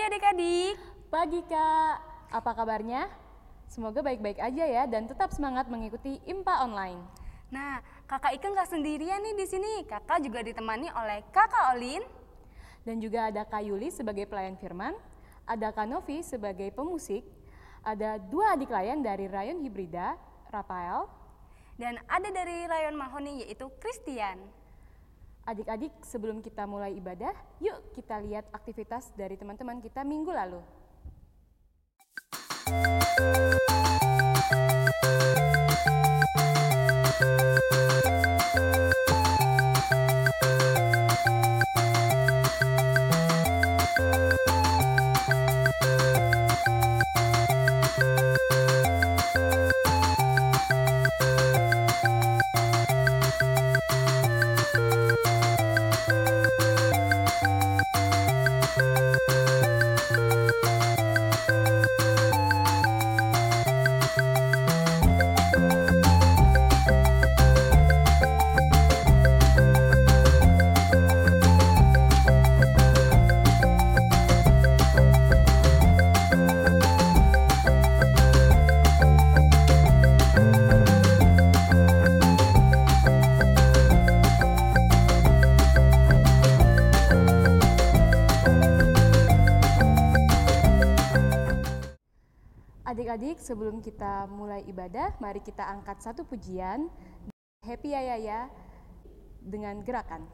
adik-adik. Pagi Kak, apa kabarnya? Semoga baik-baik aja ya dan tetap semangat mengikuti IMPA online. Nah, Kakak Ike nggak sendirian nih di sini. Kakak juga ditemani oleh Kakak Olin. Dan juga ada Kak Yuli sebagai pelayan firman, ada Kak Novi sebagai pemusik, ada 2 adik layan dari Rayon Hibrida, Rafael, Dan ada dari Rayon Mahoni yaitu Christian. Adik-adik, sebelum kita mulai ibadah, yuk kita lihat aktivitas dari teman-teman kita minggu lalu. Adik-adik, sebelum kita mulai ibadah, mari kita angkat satu pujian, Happy Ya Ya Ya, dengan gerakan.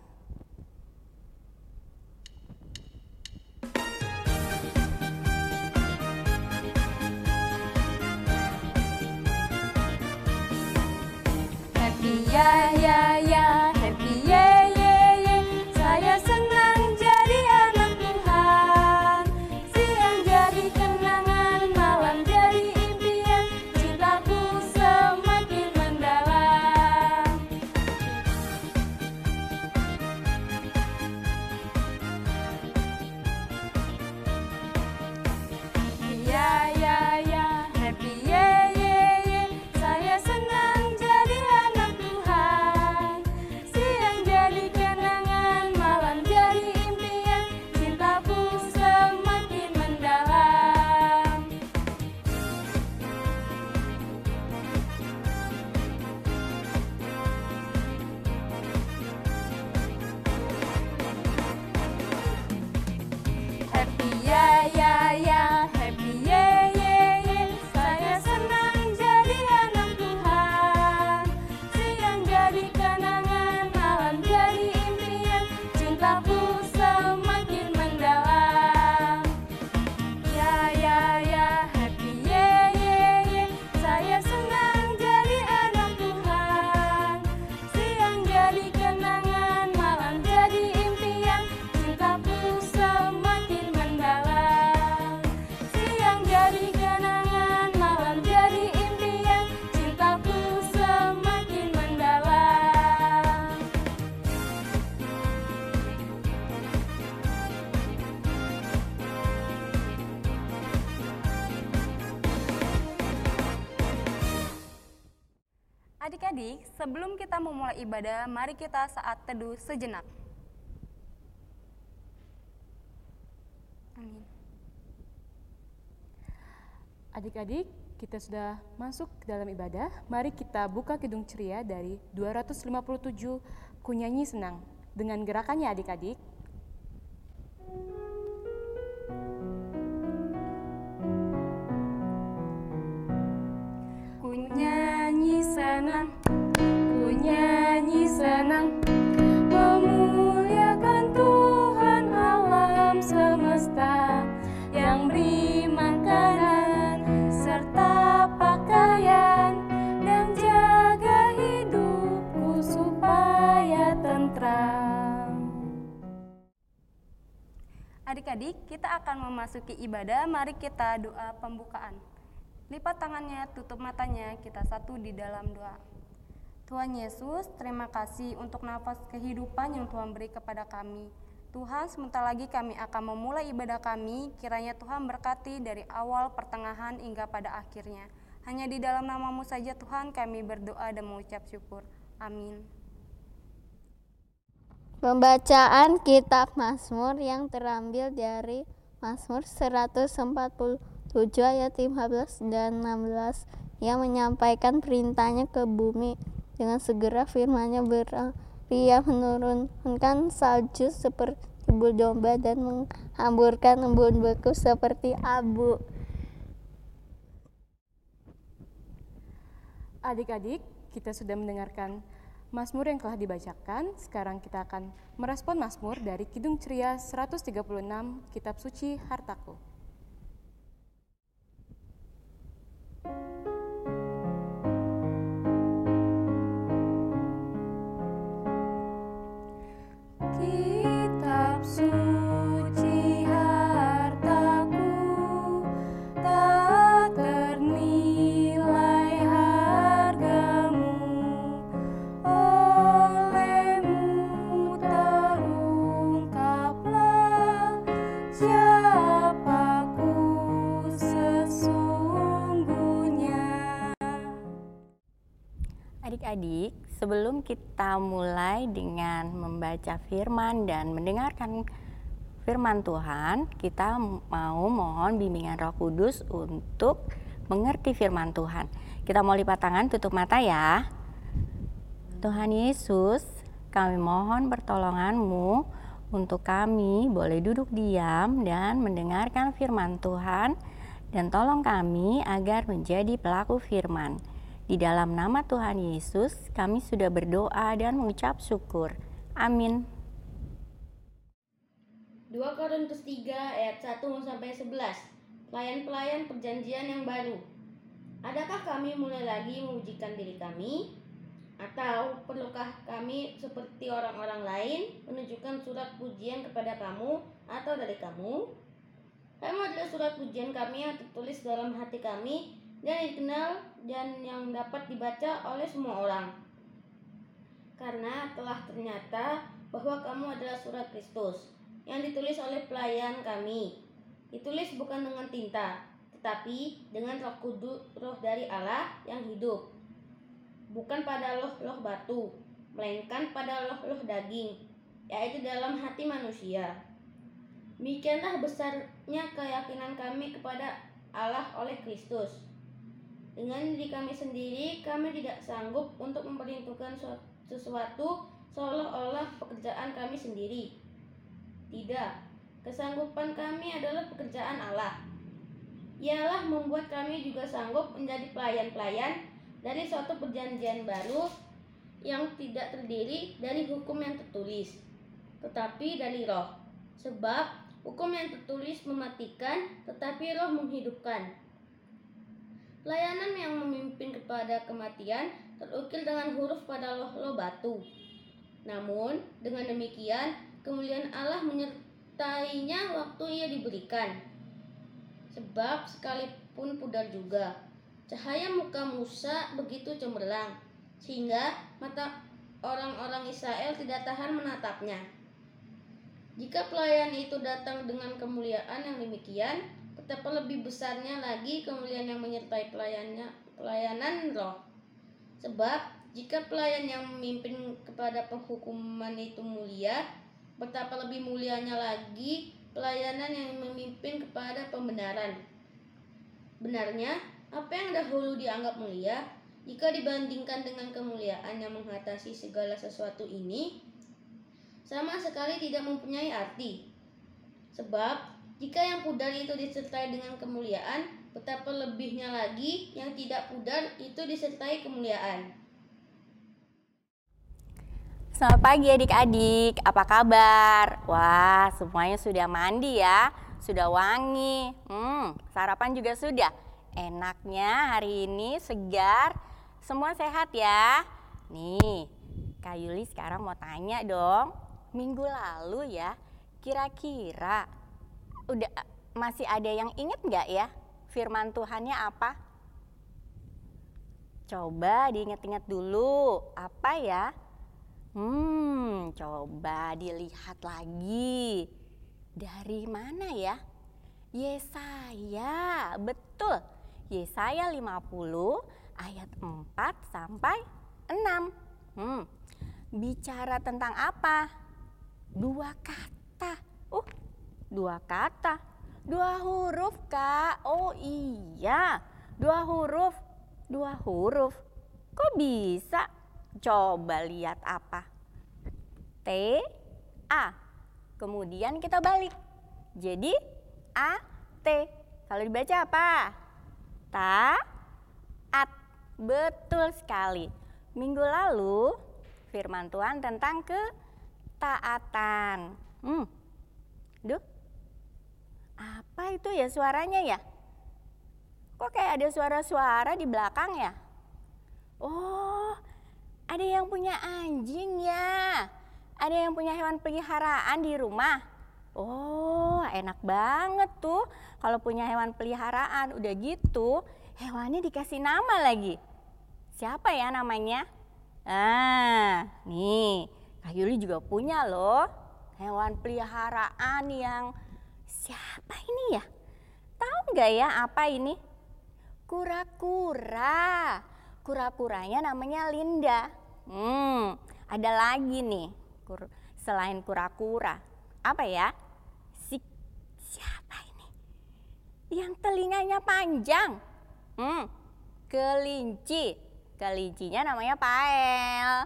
Happy ya ya ya, happy ye ye ye. Saya senang jadi anak Tuhan. Siang jadi kenangan, malam jadi impian. Cintaku semakin mendalam. Ya ya ya, happy ye ye ye. Saya senang jadi anak Tuhan. Siang jadi kenangan, malam jadi impian. Cintaku semakin mendalam. Happy ya ya ya, happy ye ye ye. Saya senang jadi anak Tuhan. Siang jadi kenangan, malam jadi impian. Cintaku semakin mendalam. Ya ya ya, happy ye ye ye. Saya senang jadi anak Tuhan. Siang jadi kenangan, malam jadi impian. Cintaku semakin mendalam. Siang jadi kenangan, malam jadi impian. Cintaku semakin mendalam. Adik-adik, sebelum kita memulai ibadah, mari kita saat teduh sejenak. Amin. Adik-adik, kita sudah masuk ke dalam ibadah. Mari kita buka Kidung Ceria dari 257 Kunyanyi Senang dengan gerakannya adik-adik. Ku nyanyi senang, memuliakan Tuhan alam semesta yang beri makanan serta pakaian dan jaga hidupku supaya tentram. Adik-adik, kita akan memasuki ibadah. Mari kita doa pembukaan. Lipat tangannya, tutup matanya, kita satu di dalam doa. Tuhan Yesus, terima kasih untuk nafas kehidupan yang Tuhan beri kepada kami. Tuhan, sebentar lagi kami akan memulai ibadah kami. Kiranya Tuhan berkati dari awal, pertengahan, hingga pada akhirnya. Hanya di dalam nama-Mu saja Tuhan kami berdoa dan mengucap syukur. Amin. Pembacaan Kitab Mazmur yang terambil dari Mazmur 147 ayat 15 dan 16 yang menyampaikan perintahnya ke bumi. Dengan segera firman-Nya berapi yang menurunkan salju seperti bulu domba dan menghamburkan embun beku seperti abu. Adik-adik, kita sudah mendengarkan Mazmur yang telah dibacakan. Sekarang kita akan merespon Mazmur dari Kidung Ceria 136, Kitab Suci Hartaku. Kitab suci hartaku, tak ternilai hargamu, olehmu terungkaplah siapaku sesungguhnya. Adik-adik, sebelum kita mulai dengan membaca firman dan mendengarkan firman Tuhan, kita mau mohon bimbingan Roh Kudus untuk mengerti firman Tuhan. Kita mau lipat tangan, tutup mata ya. Tuhan Yesus, kami mohon pertolongan-Mu untuk kami boleh duduk diam dan mendengarkan firman Tuhan, dan tolong kami agar menjadi pelaku firman. Di dalam nama Tuhan Yesus, kami sudah berdoa dan mengucap syukur. Amin. 2 Korintus 3 ayat 1-11. Pelayan-pelayan perjanjian yang baru. Adakah kami mulai lagi mengujikan diri kami? Atau perlukah kami seperti orang-orang lain menunjukkan surat pujian kepada kamu atau dari kamu? Kamu adalah surat pujian kami yang tertulis dalam hati kami dan dikenal dan yang dapat dibaca oleh semua orang. Karena telah ternyata bahwa kamu adalah surat Kristus yang ditulis oleh pelayan kami. Ditulis bukan dengan tinta, tetapi dengan Roh Kudus, Roh dari Allah yang hidup. Bukan pada loh-loh batu, melainkan pada loh-loh daging, yaitu dalam hati manusia. Demikianlah besarnya keyakinan kami kepada Allah oleh Kristus. Dengan diri kami sendiri, kami tidak sanggup untuk memperhitungkan sesuatu seolah-olah pekerjaan kami sendiri. Tidak, kesanggupan kami adalah pekerjaan Allah. Ialah membuat kami juga sanggup menjadi pelayan-pelayan dari suatu perjanjian baru yang tidak terdiri dari hukum yang tertulis, tetapi dari Roh. Sebab hukum yang tertulis mematikan, tetapi Roh menghidupkan. Pelayanan yang memimpin kepada kematian terukir dengan huruf pada loh-loh batu. Namun, dengan demikian, kemuliaan Allah menyertainya waktu ia diberikan. Sebab sekalipun pudar juga, cahaya muka Musa begitu cemerlang, sehingga mata orang-orang Israel tidak tahan menatapnya. Jika pelayan itu datang dengan kemuliaan yang demikian, betapa lebih besarnya lagi kemuliaan yang menyertai pelayanan Roh. Sebab jika pelayan yang memimpin kepada penghukuman itu mulia, betapa lebih mulianya lagi pelayanan yang memimpin kepada pembenaran. Benarnya, apa yang dahulu dianggap mulia, jika dibandingkan dengan kemuliaan yang mengatasi segala sesuatu ini, sama sekali tidak mempunyai arti. Sebab jika yang pudar itu disertai dengan kemuliaan, betapa lebihnya lagi yang tidak pudar itu disertai kemuliaan. Selamat pagi adik-adik, apa kabar? Wah, semuanya sudah mandi ya, sudah wangi. Sarapan juga sudah. Enaknya hari ini segar, semua sehat ya. Nih, Kak Yuli sekarang mau tanya dong. Minggu lalu ya, kira-kira udah masih ada yang ingat nggak ya firman Tuhannya apa? Coba diingat-ingat dulu, apa ya? Coba dilihat lagi. Dari mana ya? Yesaya, betul. Yesaya 50 ayat 4 sampai 6. Bicara tentang apa? Dua kata. Dua kata. 2 huruf, Kak. Oh iya, 2 huruf. 2 huruf. Kok bisa? Coba lihat apa? T, A. Kemudian kita balik. Jadi A, T. Kalau dibaca apa? Taat. Betul sekali. Minggu lalu firman Tuhan tentang ketaatan. Duh, apa itu ya suaranya ya? Kok kayak ada suara-suara di belakang ya? Oh, ada yang punya anjing ya? Ada yang punya hewan peliharaan di rumah? Oh, enak banget tuh kalau punya hewan peliharaan. Udah gitu, hewannya dikasih nama lagi. Siapa ya namanya? Nih, Kak Yuli juga punya loh hewan peliharaan yang siapa ini ya? Tahu nggak ya apa ini? Kura-kura. Kura-kuranya namanya Linda. Ada lagi nih selain kura-kura. Apa ya? Siapa ini? Yang telinganya panjang. Kelinci. Kelincinya namanya Pael.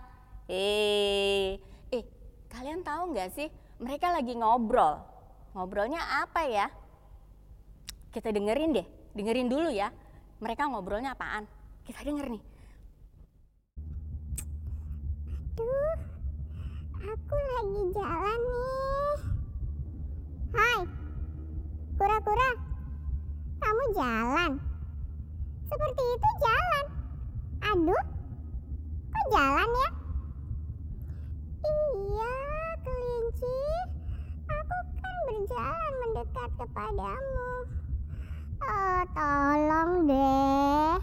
Kalian tahu nggak sih? Mereka lagi ngobrol. Ngobrolnya apa ya? Kita dengerin deh. Dengerin dulu ya. Mereka ngobrolnya apaan? Kita denger nih. Aduh, aku lagi jalan nih. Hai, kura-kura, kamu jalan? Seperti itu jalan. Aduh, kok jalan ya? Iya, kelinci, aku kan berjalan mendekat kepadamu. Oh, tolong deh.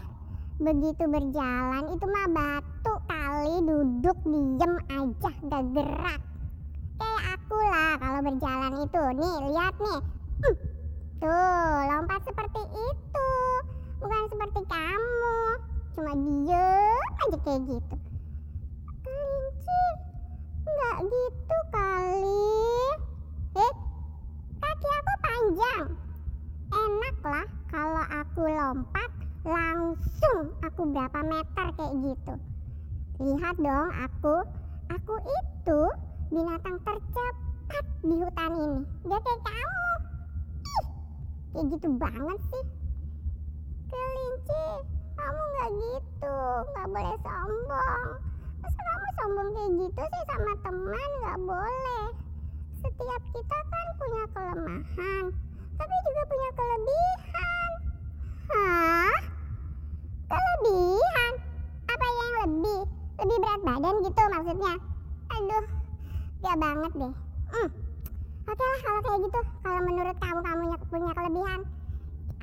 Begitu berjalan itu mah batu kali, duduk diem aja gak gerak. Kayak aku lah kalau berjalan itu. Nih, lihat nih. Tuh, lompat seperti itu. Bukan seperti kamu. Cuma diem aja kayak gitu. Kelinci, nggak gitu kali. Kaki aku panjang. Enak lah kalau aku lompat langsung aku berapa meter kayak gitu. Lihat dong aku itu binatang tercepat di hutan ini. Gak kayak kamu. Kayak gitu banget sih. Kelinci, kamu gak gitu, gak boleh sombong. Masa kamu sombong kayak gitu sih sama teman? Gak boleh. Setiap kita kan punya kelemahan, tapi juga punya kelebihan. Hah? Kelebihan? Apa yang lebih? Lebih berat badan gitu maksudnya? Aduh, gak banget deh. Oke lah kalau kayak gitu. Kalau menurut kamu punya kelebihan,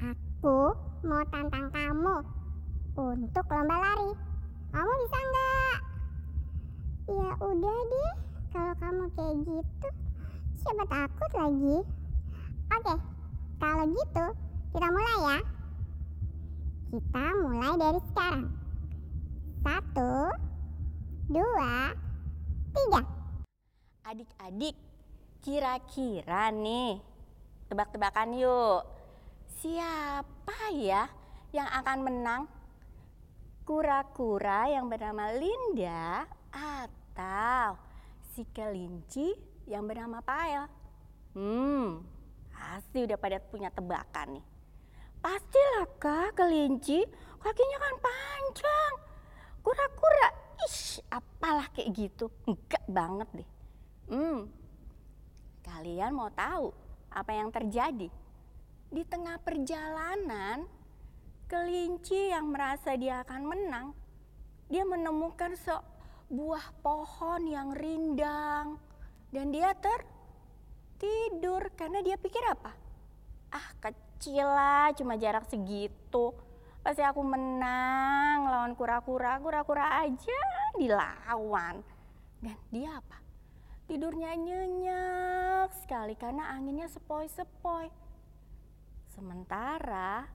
aku mau tantang kamu untuk lomba lari. Kamu bisa nggak? Ya udah deh, kalau kamu kayak gitu, siapa takut lagi. Oke, kalau gitu kita mulai ya. Kita mulai dari sekarang. 1, 2, 3. Adik-adik, kira-kira nih, tebak-tebakan yuk. Siapa ya yang akan menang? Kura-kura yang bernama Linda atau si kelinci yang bernama Pael? Pasti udah pada punya tebakan nih. Pastilah Kak, kelinci kakinya kan panjang. Kura-kura, apalah kayak gitu. Enggak banget deh. Kalian mau tahu apa yang terjadi? Di tengah perjalanan, kelinci yang merasa dia akan menang, dia menemukan sebuah pohon yang rindang. Dan dia tertidur karena dia pikir apa? Kecil lah, cuma jarak segitu. Pasti aku menang lawan kura-kura, kura-kura aja dilawan. Dan dia apa? Tidurnya nyenyak sekali karena anginnya sepoi-sepoi. Sementara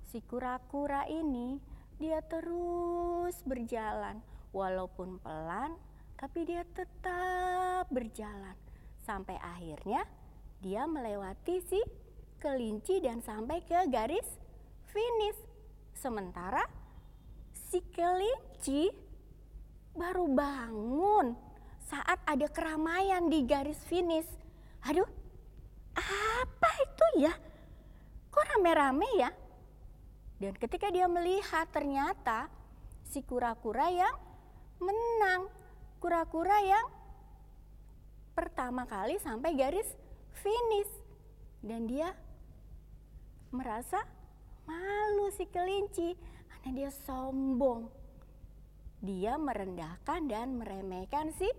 si kura-kura ini dia terus berjalan. Walaupun pelan, tapi dia tetap berjalan. Sampai akhirnya dia melewati si kelinci dan sampai ke garis finish. Sementara si kelinci baru bangun saat ada keramaian di garis finish. Aduh, apa itu ya? Kok rame-rame ya? Dan ketika dia melihat ternyata si kura-kura yang menang. Kura-kura yang pertama kali sampai garis finish. Dan dia merasa malu si kelinci karena dia sombong. Dia merendahkan dan meremehkan si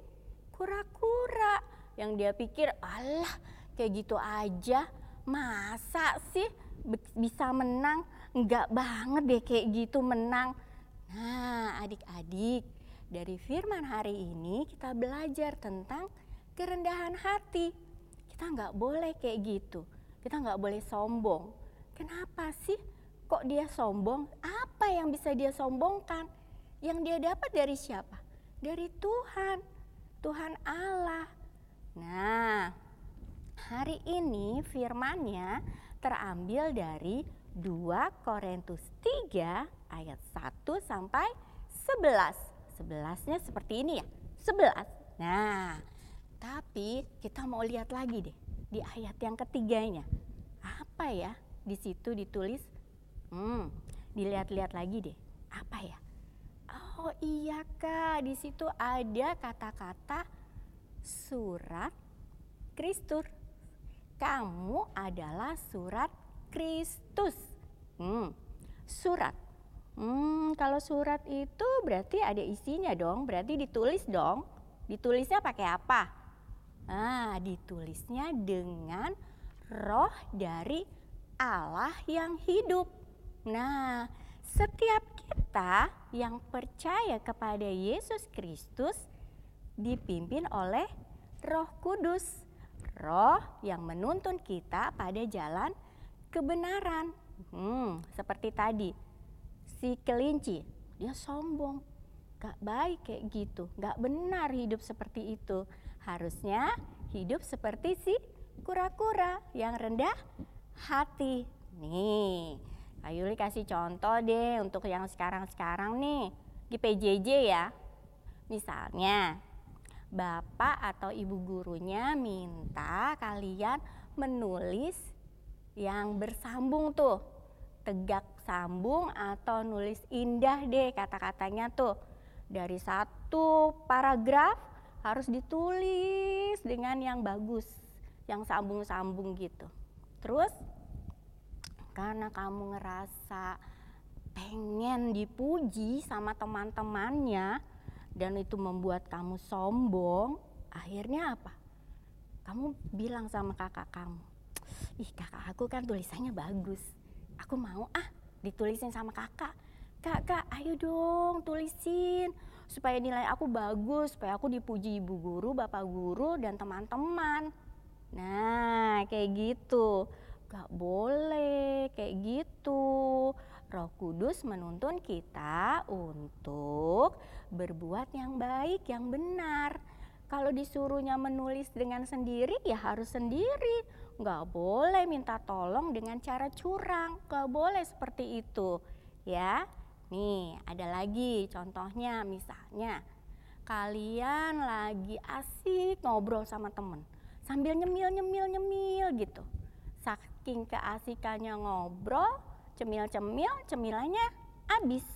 kura-kura yang dia pikir, alah kayak gitu aja, masa sih bisa menang? Enggak banget deh kayak gitu menang. Nah, adik-adik, dari firman hari ini kita belajar tentang kerendahan hati. Kita nggak boleh kayak gitu. Kita nggak boleh sombong. Kenapa sih kok dia sombong? Apa yang bisa dia sombongkan? Yang dia dapat dari siapa? Dari Tuhan. Tuhan Allah. Nah, hari ini firman-Nya terambil dari 2 Korintus 3 ayat 1 sampai 11. 11-nya seperti ini ya, 11. Nah, tapi kita mau lihat lagi deh di ayat yang ketiganya. Apa ya di situ ditulis? Dilihat-lihat lagi deh. Apa ya? Oh iya Kak, di situ ada kata-kata surat Kristus. Kamu adalah surat Kristus. Surat. Kalau surat itu berarti ada isinya dong, berarti ditulis dong. Ditulisnya pakai apa? Ditulisnya dengan roh dari Allah yang hidup. Nah, setiap kita yang percaya kepada Yesus Kristus dipimpin oleh Roh Kudus. Roh yang menuntun kita pada jalan kebenaran. Seperti tadi, si kelinci, dia sombong. Gak baik kayak gitu, gak benar hidup seperti itu. Harusnya hidup seperti si kura-kura yang rendah hati. Nih, Kak Yuli kasih contoh deh untuk yang sekarang-sekarang nih di PJJ ya. Misalnya, Bapak atau Ibu gurunya minta kalian menulis yang bersambung tuh. Tegak sambung atau nulis indah deh kata-katanya tuh. Dari satu paragraf harus ditulis dengan yang bagus, yang sambung-sambung gitu. Terus karena kamu ngerasa pengen dipuji sama teman-temannya dan itu membuat kamu sombong, akhirnya apa? Kamu bilang sama kakak kamu, ih kakak aku kan tulisannya bagus, aku mau ditulisin sama kakak. Kak, ayo dong tulisin supaya nilai aku bagus, supaya aku dipuji ibu guru, bapak guru, dan teman-teman. Nah, kayak gitu. Gak boleh kayak gitu. Roh Kudus menuntun kita untuk berbuat yang baik, yang benar. Kalau disuruhnya menulis dengan sendiri, ya harus sendiri. Gak boleh minta tolong dengan cara curang. Gak boleh seperti itu, ya. Nih, ada lagi contohnya, misalnya kalian lagi asik ngobrol sama temen sambil nyemil gitu. Saking keasikannya ngobrol, cemil-cemil, cemilannya habis.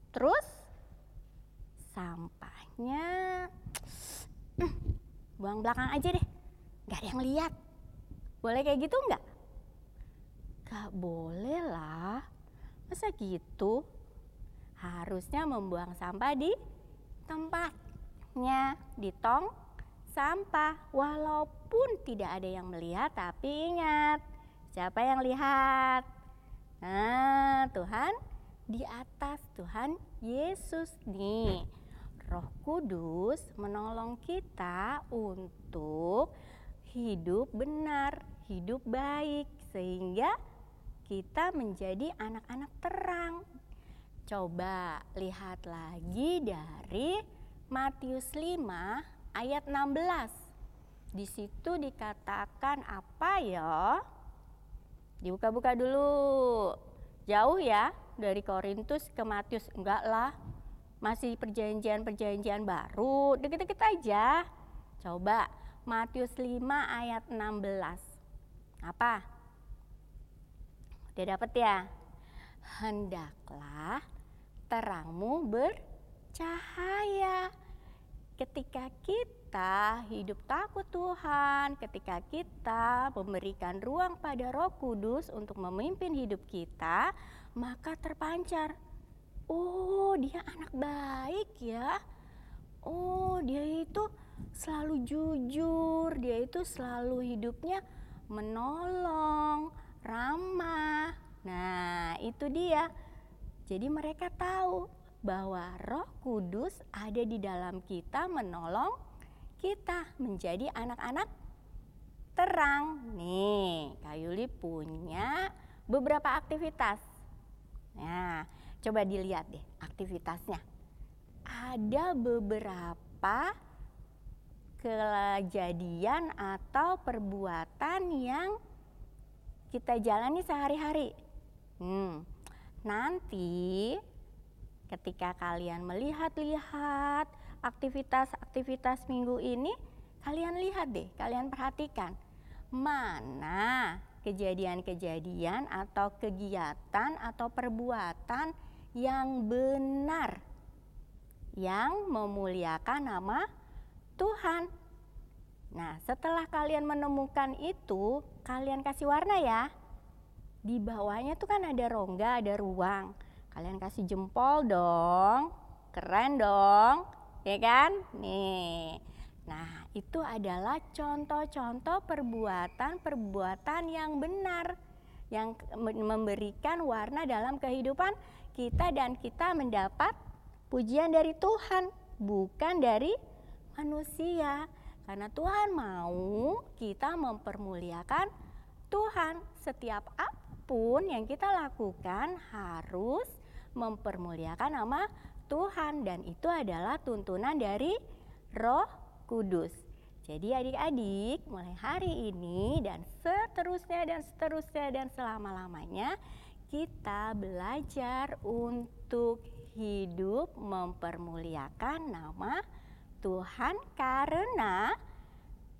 Terus sampahnya buang belakang aja deh, gak ada yang lihat. Boleh kayak gitu nggak? Gak boleh lah, masa gitu? Harusnya membuang sampah di tempatnya, di tong sampah. Walaupun tidak ada yang melihat, tapi ingat, siapa yang lihat? Nah, Tuhan di atas, Tuhan Yesus nih. Roh Kudus menolong kita untuk hidup benar, hidup baik, sehingga kita menjadi anak-anak terang. Coba lihat lagi dari Matius 5 ayat 16. Di situ dikatakan apa ya? Dibuka-buka dulu. Jauh ya dari Korintus ke Matius? Enggak lah. Masih perjanjian baru, dikit-dikit aja. Coba Matius 5 ayat 16. Apa? Udah dapet ya? Hendaklah terangmu bercahaya. Ketika kita hidup takut Tuhan, ketika kita memberikan ruang pada Roh Kudus untuk memimpin hidup kita, maka terpancar. Oh, dia anak baik ya. Oh, dia itu selalu jujur, dia itu selalu hidupnya menolong, ramah. Nah, itu dia. Jadi mereka tahu bahwa Roh Kudus ada di dalam kita menolong kita menjadi anak-anak terang. Nih, Kak Yuli punya beberapa aktivitas. Nah, coba dilihat deh aktivitasnya. Ada beberapa kejadian atau perbuatan yang kita jalani sehari-hari. Nanti ketika kalian melihat-lihat aktivitas-aktivitas minggu ini, kalian lihat deh, kalian perhatikan mana kejadian-kejadian atau kegiatan atau perbuatan yang benar, yang memuliakan nama Tuhan. Nah, setelah kalian menemukan itu, kalian kasih warna ya. Di bawahnya tuh kan ada rongga, ada ruang. Kalian kasih jempol dong. Keren dong, ya kan? Nih. Nah, itu adalah contoh-contoh perbuatan-perbuatan yang benar, yang memberikan warna dalam kehidupan kita dan kita mendapat pujian dari Tuhan, bukan dari manusia. Karena Tuhan mau kita mempermuliakan Tuhan. Setiap apapun yang kita lakukan harus mempermuliakan nama Tuhan, dan itu adalah tuntunan dari Roh Kudus. Jadi adik-adik, mulai hari ini dan seterusnya dan selama-lamanya kita belajar untuk hidup mempermuliakan nama Tuhan karena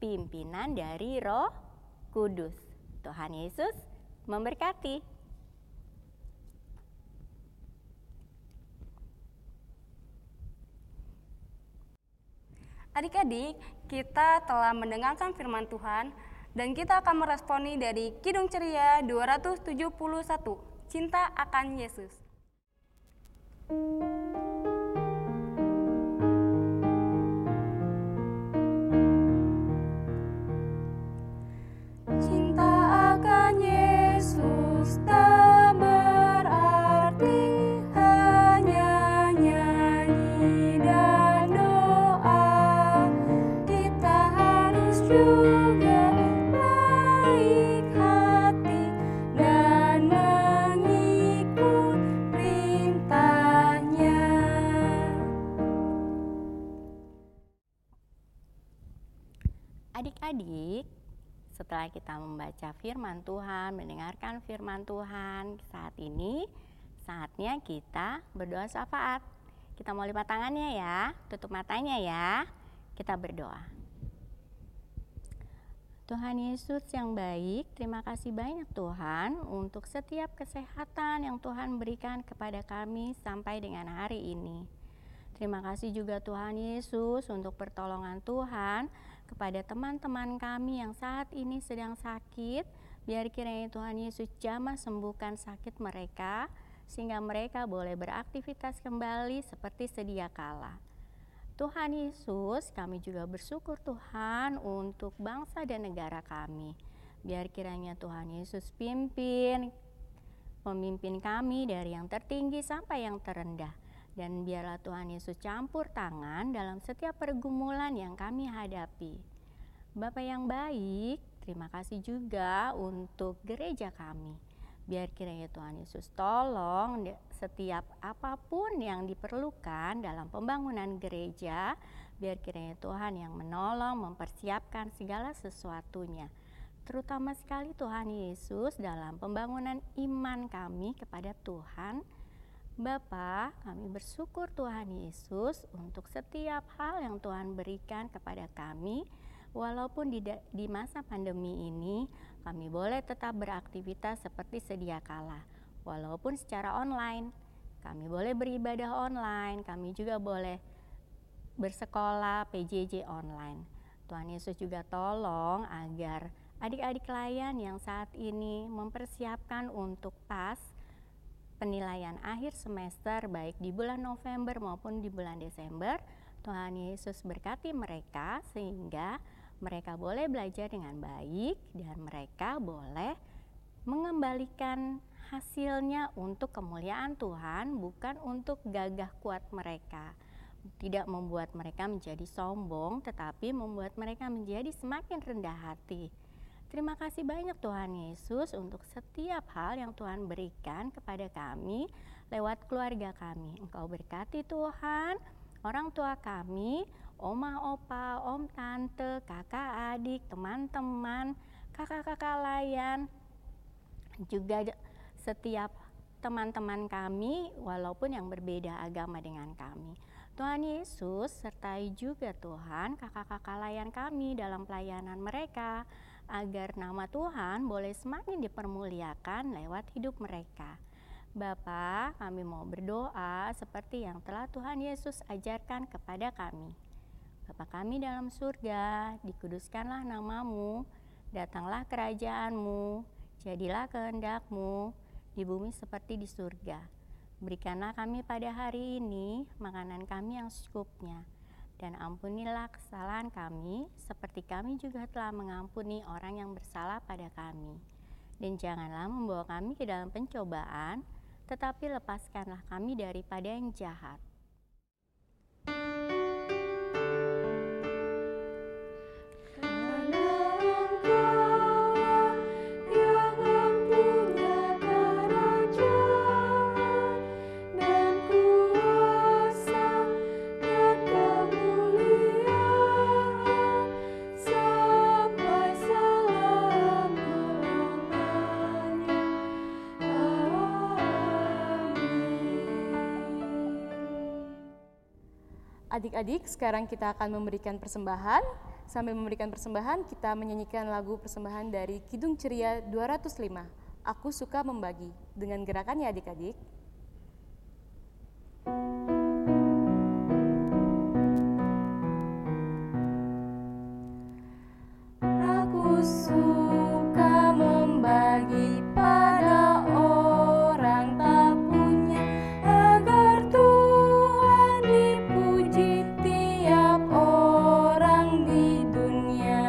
pimpinan dari Roh Kudus. Tuhan Yesus memberkati. Adik-adik, kita telah mendengarkan firman Tuhan dan kita akan meresponi dari Kidung Ceria 271, Cinta akan Yesus. Cinta akan Yesus tak berarti hanya nyanyi dan doa. Kita harus juga baik hati dan mengikut perintahnya. Adik-adik, setelah kita membaca firman Tuhan, mendengarkan firman Tuhan, saat ini saatnya kita berdoa syafaat. Kita mau lipat tangannya ya, tutup matanya ya. Kita berdoa. Tuhan Yesus yang baik, terima kasih banyak Tuhan untuk setiap kesehatan yang Tuhan berikan kepada kami sampai dengan hari ini. Terima kasih juga Tuhan Yesus untuk pertolongan Tuhan kepada teman-teman kami yang saat ini sedang sakit. Biar kiranya Tuhan Yesus jamah sembuhkan sakit mereka, sehingga mereka boleh beraktivitas kembali seperti sedia kala. Tuhan Yesus, kami juga bersyukur Tuhan untuk bangsa dan negara kami. Biar kiranya Tuhan Yesus memimpin kami dari yang tertinggi sampai yang terendah. Dan biarlah Tuhan Yesus campur tangan dalam setiap pergumulan yang kami hadapi. Bapa yang baik, terima kasih juga untuk gereja kami. Biar kiranya Tuhan Yesus tolong setiap apapun yang diperlukan dalam pembangunan gereja. Biar kiranya Tuhan yang menolong, mempersiapkan segala sesuatunya. terutama sekali Tuhan Yesus dalam pembangunan iman kami kepada Tuhan. Bapa, kami bersyukur Tuhan Yesus untuk setiap hal yang Tuhan berikan kepada kami. Walaupun di masa pandemi ini kami boleh tetap beraktivitas seperti sedia kala. Walaupun secara online, kami boleh beribadah online, kami juga boleh bersekolah PJJ online. Tuhan Yesus juga tolong agar adik-adik layan yang saat ini mempersiapkan untuk PAS, penilaian akhir semester baik di bulan November maupun di bulan Desember, Tuhan Yesus berkati mereka sehingga mereka boleh belajar dengan baik dan mereka boleh mengembalikan hasilnya untuk kemuliaan Tuhan, bukan untuk gagah kuat mereka. Tidak membuat mereka menjadi sombong, tetapi membuat mereka menjadi semakin rendah hati. Terima kasih banyak Tuhan Yesus untuk setiap hal yang Tuhan berikan kepada kami lewat keluarga kami. Engkau berkati Tuhan, orang tua kami, oma, opa, om, tante, kakak, adik, teman-teman, kakak-kakak layan, juga setiap teman-teman kami walaupun yang berbeda agama dengan kami. Tuhan Yesus sertai juga Tuhan kakak-kakak layan kami dalam pelayanan mereka, agar nama Tuhan boleh semakin dipermuliakan lewat hidup mereka. Bapa, kami mau berdoa seperti yang telah Tuhan Yesus ajarkan kepada kami. Bapa kami dalam surga, dikuduskanlah namamu, datanglah kerajaanmu, jadilah kehendak-Mu di bumi seperti di surga. Berikanlah kami pada hari ini makanan kami yang secukupnya. Dan ampunilah kesalahan kami, seperti kami juga telah mengampuni orang yang bersalah pada kami. Dan janganlah membawa kami ke dalam pencobaan, tetapi lepaskanlah kami daripada yang jahat. Adik-adik, sekarang kita akan memberikan persembahan. Sambil memberikan persembahan, kita menyanyikan lagu persembahan dari Kidung Ceria 205, Aku Suka Membagi. Dengan gerakannya adik-adik. Aku suka membagi pada orang tak punya, agar Tuhan dipuji tiap orang di dunia.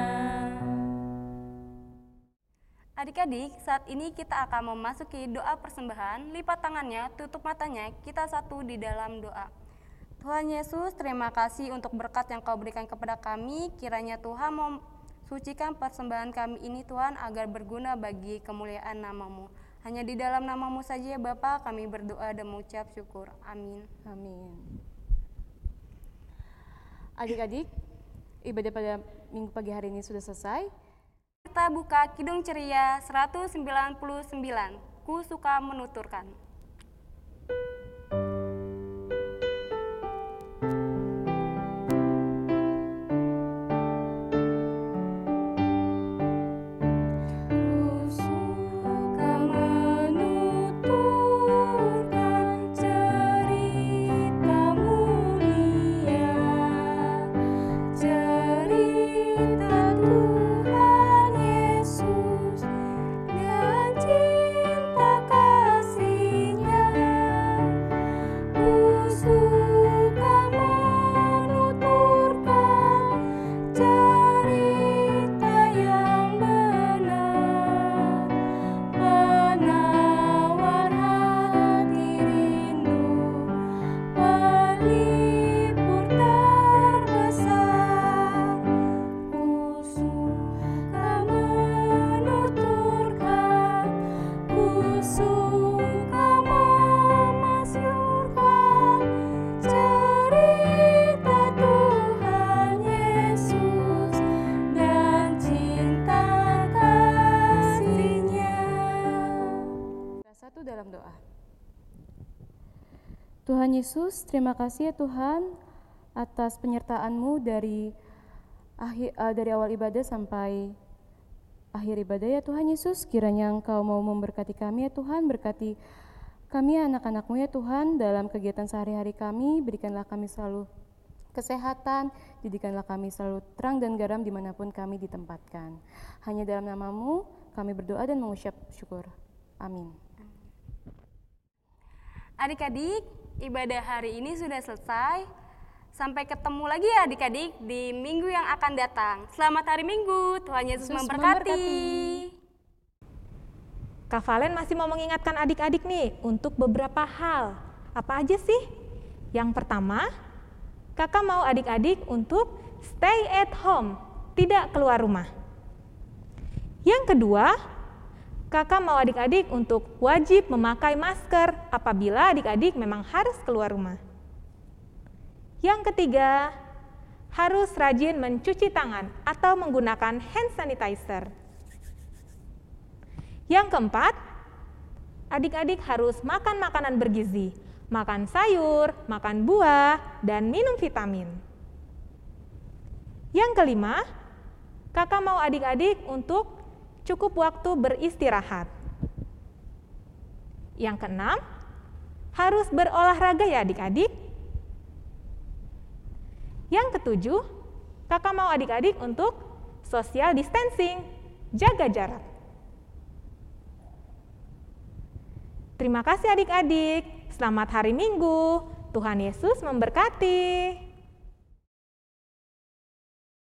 Adik-adik, saat ini kita akan memasuki doa persembahan. Lipat tangannya, tutup matanya, kita satu di dalam doa. Tuhan Yesus, terima kasih untuk berkat yang Kau berikan kepada kami. Kiranya Tuhan sucikan persembahan kami ini Tuhan, agar berguna bagi kemuliaan nama-Mu. Hanya di dalam nama-Mu saja ya Bapa, kami berdoa dan mengucap syukur. Amin. Amin. Adik-adik, ibadah pada minggu pagi hari ini sudah selesai. Kita buka Kidung Ceria 199, Ku Suka Menuturkan. Tuhan Yesus dan cinta kasih Tuhan Yesus, terima kasih ya Tuhan atas penyertaan-Mu dari awal ibadah sampai akhir ibadah ya Tuhan Yesus. Kiranya Engkau mau memberkati kami ya Tuhan, berkati kami anak-anak-Mu ya Tuhan dalam kegiatan sehari-hari kami. Berikanlah kami selalu kesehatan, didikanlah kami selalu terang dan garam dimanapun kami ditempatkan. Hanya dalam nama-Mu kami berdoa dan mengucap syukur. Amin. Adik-adik, ibadah hari ini sudah selesai. Sampai ketemu lagi ya adik-adik di minggu yang akan datang. Selamat hari Minggu, Tuhan Yesus memberkati. Kak Valen masih mau mengingatkan adik-adik nih untuk beberapa hal. Apa aja sih? Yang pertama, Kakak mau adik-adik untuk stay at home, tidak keluar rumah. Yang kedua, Kakak mau adik-adik untuk wajib memakai masker apabila adik-adik memang harus keluar rumah. Yang ketiga, harus rajin mencuci tangan atau menggunakan hand sanitizer. Yang keempat, adik-adik harus makan makanan bergizi, makan sayur, makan buah, dan minum vitamin. Yang kelima, Kakak mau adik-adik untuk cukup waktu beristirahat. Yang keenam, harus berolahraga ya adik-adik. Yang ketujuh, Kakak mau adik-adik untuk social distancing, jaga jarak. Terima kasih adik-adik. Selamat hari Minggu. Tuhan Yesus memberkati.